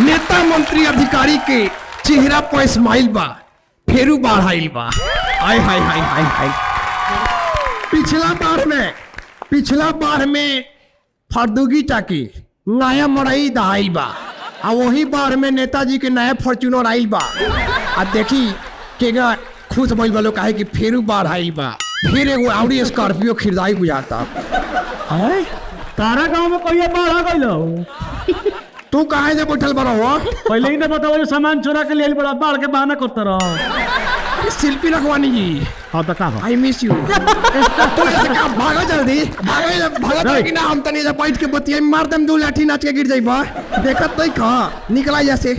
नेता मंत्री अधिकारी के चेहरा पर स्माइल बा, फेरू बाढ़ आइल बा। हाय हाय हाय हाय हाय। पिछला बार में फरदुगी टाकी नया मड़ई दहाइल बा, आ वही बार में नेताजी के नया फॉर्च्यूनर आइल बा। आ देखी केगा खुश भइल बा, काहे कि फेरू बाढ़ आइल बा, फिर एगो आउरी स्कॉर्पियो खरीदाई बुझाता। है तारा गांव में कहिया बाढ़ आ गइल? तू काहे से बैठल बड़ा हो? पहले ही ना बताओ, जो सामान चुरा के लिए बड़ा बाढ़ के बहाना करता रहो। शिल्पी रखवानी जी। हाँ तो का आई मिस यू। तो ऐसे का भागो जल्दी, भागो कि ना हम तनी जा बैठ के बतिया मार दम, दो लाठी नाच के गिर जाइबा। देखत नहीं का निकला जैसे,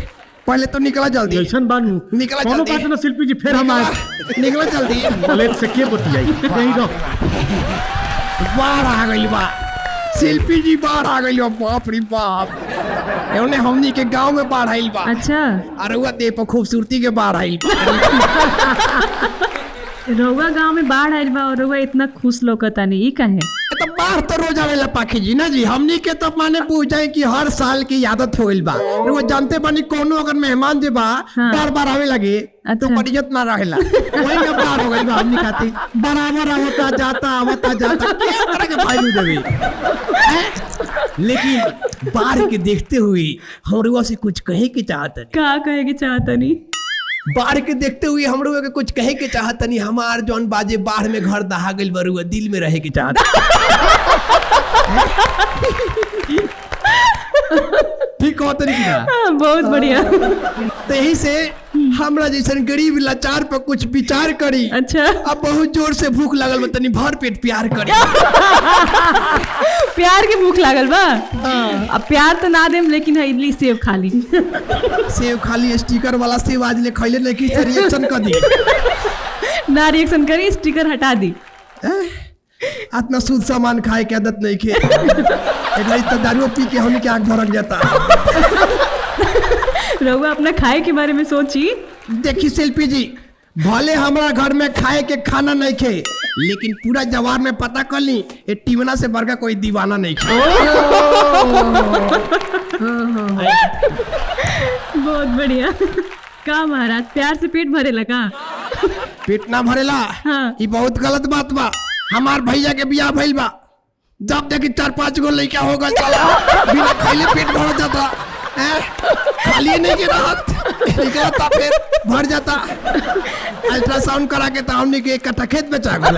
पहले तो निकला जल्दी। ऐसन बानू निकला कोनो जल्दी। बात ना शिल्पी जी, फिर हम आए। निकला जल्दी। प्लेट से के बतियाई यही रहो। बाढ़ आ गई बा, शिल्पी जी बाढ़ आ गई बा, बाप रे बाप। एने हमनी के गांव में बाढ़ आइल बा। अच्छा, अरे हुआ दे पर खूबसूरती के बाढ़ आइल बा। रउआ गांव में बाढ़ आइल बा और रउआ इतना खुश लोकतानी, ई काहे? तो बाढ़ तो रोज आवेला पाखी जी ना जी। हमनी के तो माने पूछ जाए कि हर साल की आदत हो गइल बा। वो जानते बानी कोनो अगर मेहमान जे बा बार बार आवे लगे तो अच्छा। परियत ना रहेला। वही में बाढ़ हो गइल बा हमनी खाती। बराबर आवता जाता क्या करे के भाई देवी। लेकिन बाढ़ के देखते हुए हमरुआ से कुछ कहे के चाहतनी। का कहे के चाहतनी? बाढ़ के देखते हुए हम लोग के कुछ कहे के चाहतनी। हमार जौन बाजे बाढ़ में घर दहा गइल बरुआ, दिल में रहे के चाहत। ठीक हो तरीके ना? बहुत बढ़िया। तो यही से हमरा जैसन गरीब लाचार पर कुछ विचार करी। अच्छा, अब बहुत जोर से भूख लागल बा, तनी भर पेट प्यार करी। प्यार की भूख लागल बा? अब प्यार तो ना देम, लेकिन है इडली सेव खा ली। सेव खाली स्टिकर वाला सेव आज ले खैले नहीं कि रिएक्शन कर दी। ना रिएक्शन करी, स्टिकर हटा दी। इतना शुद्ध सामान खाए के आदत नहीं खे। एक तो दारू पी के हमने के आँख भड़क जाता। रउआ अपना खाए के बारे में सोची। देखी शिल्पी जी, भले हमारा घर में खाए के खाना नहीं खे, लेकिन पूरा जवार में पता कर ली ये टीवना से बढ़कर कोई दीवाना नहीं खे। बहुत बढ़िया। का महाराज, प्यार से पेट भरेला का? पेट ना भरेला? हाँ। ये बहुत गलत बात बा। हमार भैया के बियाह भइल बा, जब देखी 4-5 गो लड़का होगा चला बिना खैले पेट भर जाता। खाली नहीं के रहत निकलता, फिर भर जाता। अल्ट्रासाउंड करा के तो हमने के कट्ठा खेत में चाह गया।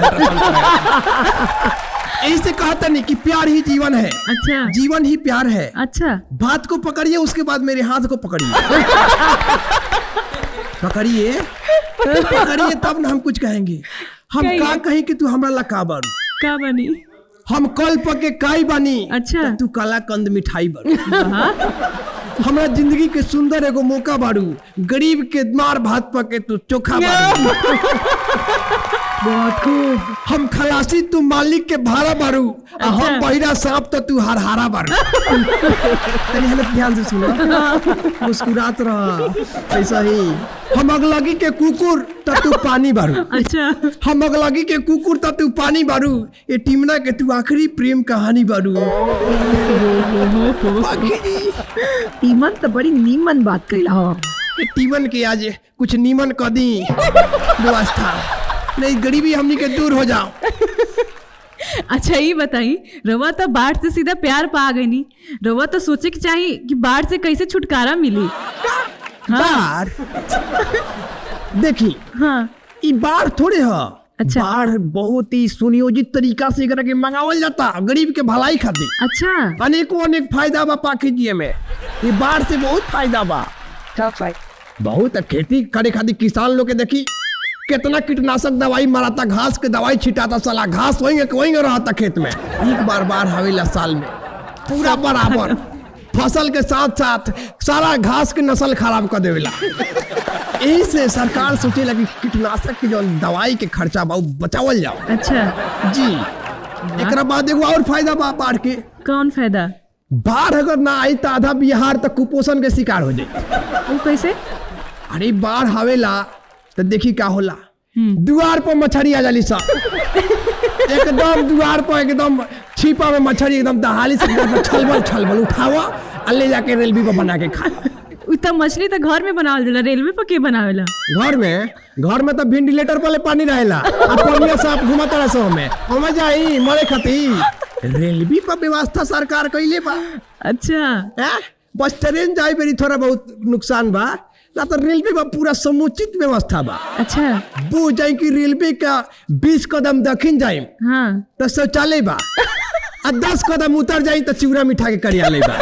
यही से कहता नहीं कि प्यार ही जीवन है। अच्छा, जीवन ही प्यार है। अच्छा, बात को पकड़िए, उसके बाद मेरे हाथ को पकड़िए। पकड़िए तब ना हम कुछ कहेंगे। हम का कहें कि तू हमरा ला का बारू? का बनी? हम कल पके काई बानी। अच्छा। तो तू काला कंद मिठाई बारू। हमरा जिंदगी के सुंदर एगो मौका बारू। गरीब के मार भात पके तू चोखा बारू। बहुत खूब। हम खलासी तू मालिक के भाड़ा बारू। अच्छा। हम बहिरा सांप तो तू हरहारा बारू। तनी हमें ध्यान से सुनो, मुस्कुरात रहा। ऐसा ही हम अगलगी के कुकुर तो तू पानी बारू। अच्छा, हम अगलगी के कुकुर तो तू पानी बारू। ये टीमना के तू आखिरी प्रेम कहानी बारू। टीमन तो बड़ी नीमन बात कइला हो। ये टीमन के आज कुछ नीमन कर दी व्यवस्था, नहीं गरीबी हमनी के दूर हो जाओ। अच्छा ये बताई, रवा तो बाढ़ से सीधा प्यार पा गई नी। रवा तो सोचे कि चाहिए कि बाढ़ से कैसे छुटकारा मिली। बाढ़ देखी, हाँ, ई बाढ़ थोड़े है। अच्छा। बाढ़ बहुत ही सुनियोजित तरीका से एकरा के मंगावल जाता, गरीब के भलाई खातिर। अच्छा, अनेक फायदा बा पाखी में। ये बाढ़ से बहुत फायदा बा। बहुत खेती करे खातिर किसान लोग के देखी कितना कीटनाशक दवाई मारता, घास के दवाई छिटाता, साला घास वहीं रहता खेत में। एक बार बाढ़ आवेला साल में पूरा बराबर फसल के साथ साथ सारा घास के नस्ल खराब कर देवेला। यही से सरकार सोचे लगी कीटनाशक की जो दवाई के खर्चा बा बचावल जाओ। अच्छा जी। एक बाद एगो और फायदा बा बाढ़ के। कौन फायदा? बाढ़ अगर ना आई तो आधा बिहार तक कुपोषण के शिकार हो जाए। वो कैसे? अरे बाढ़ आवेला तो देखी क्या होला, दुआर पर मछली आ जाली सब। एकदम दुआर पर एकदम छिपा में मछली एकदम दहाली से छलबल उठावा और ले जाके रेलवे पर बना के खा। उतना मछली तो घर में बनावल जाला, रेलवे पर के बनावेला? घर में तो वेंटिलेटर वाले पानी रहेला अब पानी साफ घुमाता रहा सो में हम जाई मरे खातिर रेलवे पर व्यवस्था सरकार कइले बा। अच्छा हैं? बस ट्रेन जाए बेरी थोड़ा बहुत नुकसान बा ना तो रेलवे में पूरा समुचित व्यवस्था बा। अच्छा वो जाए कि रेलवे का 20 कदम दक्षिण जाए हाँ तो शौचालय बा आ 10 कदम उतर जाए तो चिवड़ा मिठा के कार्यालय बा।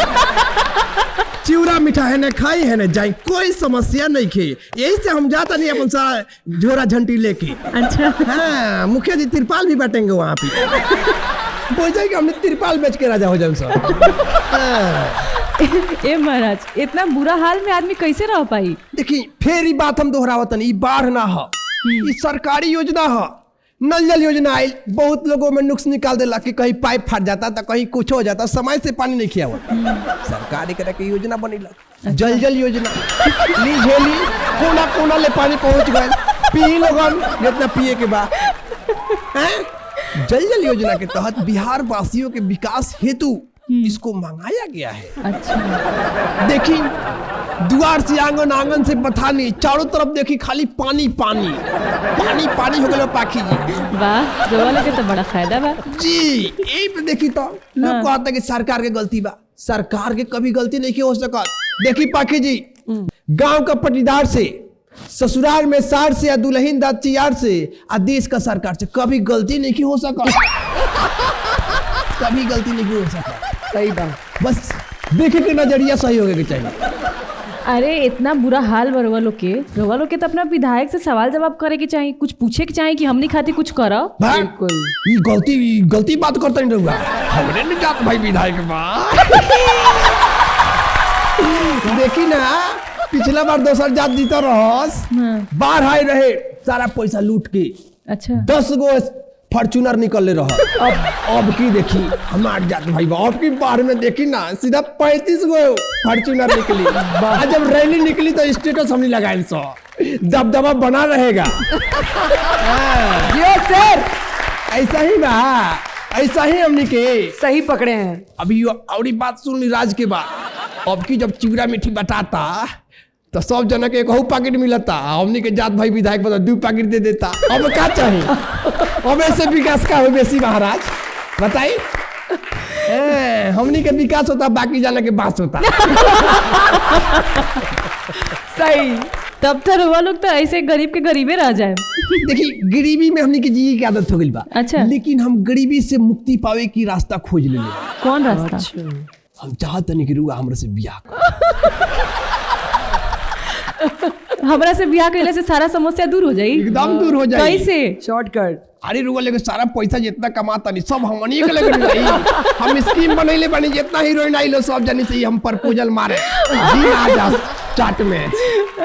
चिवड़ा मिठा है न खाई है न जाए कोई समस्या नहीं खे। यही से हम जाता नहीं अपन सारा झोरा झंटी लेके। अच्छा हाँ मुखिया जी तिरपाल भी बांटेंगे वहाँ पे बोल जाए कि हमने तिरपाल बेच के राजा हो जाए सब। ए महाराज इतना बुरा हाल में आदमी कैसे रह पाई? देखिए फिर ये बात हम दोहरावत नहीं, बाढ़ ना हो, ये सरकारी योजना हो। नल जल योजना आई, बहुत लोगों में नुक्स निकाल देला कि कहीं पाइप फट जाता तो कहीं कुछ हो जाता, समय से पानी नहीं खिया हुआ। सरकार एक तरह की योजना बनेला, जल जल योजना ली झेली कोना कोना ले पानी पहुंच गए पी लोगन जितना पिए के बाद। जल जल योजना के तहत बिहार वासियों के विकास हेतु इसको मंगाया गया है। अच्छा देखी द्वार से आंगन, आंगन से पथानी, चारों तरफ देखी खाली पानी पानी पानी पानी हो गया पाखी जी। वाह रवा लोग के तो बड़ा फायदा बा जी यही पे देखी तो लोग कहता कि सरकार के गलती बा, सरकार के कभी गलती नहीं की हो सकत। देखी पाखी जी गांव का पटीदार से, ससुराल में सार से या दुल्हन दाद चियार से आ देश का सरकार से कभी गलती नहीं की हो सकत। कभी गलती नहीं की हो सकत। सही बात, बस देखे के नजरिया सही होने के चाहिए। अरे इतना बुरा हाल बा रवा लोग के तो अपना विधायक से सवाल जवाब करे के चाहिए, कुछ पूछे के चाहिए कि हमनी खातिर कुछ करो। बिल्कुल ये गलती बात करता नहीं रहूँगा, हमने नहीं जात भाई विधायक बा। देखी ना पिछला बार दोसर जात जीता रहस, बाढ़ आए रहे सारा पैसा लूट के। अच्छा 10 गो फॉर्च्यूनर निकल रहा। अब की देखी हमार जात भाई बा, अब की बाढ़ में देखी ना सीधा 35 गो फॉर्च्यूनर निकली। जब रैली निकली तो स्टेटस हमने लगाए सो दबदबा बना रहेगा। ये सर ऐसा ही ना, ऐसा ही हमने के सही पकड़े हैं। अभी और बात सुन ली राज के बाद, अब की जब चिवड़ा मीठी बताता तो सब जना के एक पैकेट मिलता, हमने के जात भाई विधायक बता 2 पैकेट दे देता। अब क्या चाहिए? अब ऐसे विकास का हो बेसी महाराज बताई। हमने के विकास होता बाकी जाना के बात होता। सही तब तो रवा लोग तो ऐसे गरीब के गरीबे रह जाए। देखिए गरीबी में हमने के जी की आदत हो गई बा। अच्छा लेकिन हम गरीबी से मुक्ति पावे की रास्ता खोज ले। कौन रास्ता? हम चाहते नहीं कि रुआ हमरा से बियाह हमरा से ब्याह कैले से सारा समस्या दूर हो जाई, एकदम दूर हो जाई। कैसे? शॉर्टकट। अरे रुआ लेके सारा पैसा जितना कमाता नहीं सब हमनी के लेके नहीं। हम स्कीम बनैले बनी जितना हीरोइन आइलो सब जानी से हम प्रपोजल मारे जी आ जा चाट में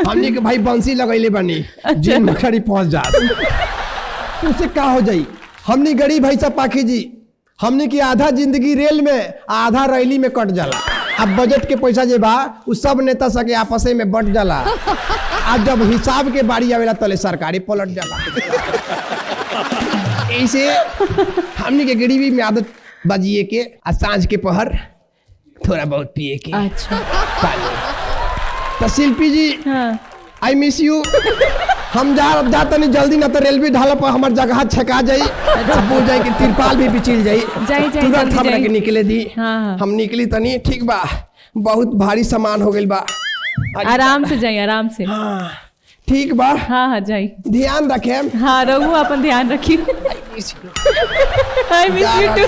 हमनी के भाई बंसी लगैले बनी जी मखरी पहुंच जा। उससे का हो जाई? हमनी गरीब भाई सब पाखी जी, हमनी की आधा जिंदगी रेल में आधा रैली में कट जाला। अब बजट के पैसा जे बा उ सब नेता सके आपसे में बट जाला। आज जब हिसाब के बारी आवेला तले सरकारी पलट जाला। ऐसे हमनी के गरीबी में आदत बजिए के आ सांझ के पहर थोड़ा बहुत पिए के। अच्छा तो शिल्पी जी आई मिस यू। हम जाता नहीं जल्दी ना तो रेलवे ढाला पर हमार जगह छका जाई। बोल जाए कि तिरपाल भी पिचिल जाई। तुरंत हमरा के निकले दी। हम निकली तनी ठीक बा, बहुत भारी सामान हो गइल बा। आराम से जाई, आराम से। हाँ ठीक बा। हाँ हाँ जाई, ध्यान रखे। हाँ रहू अपन ध्यान रखी। I miss you two.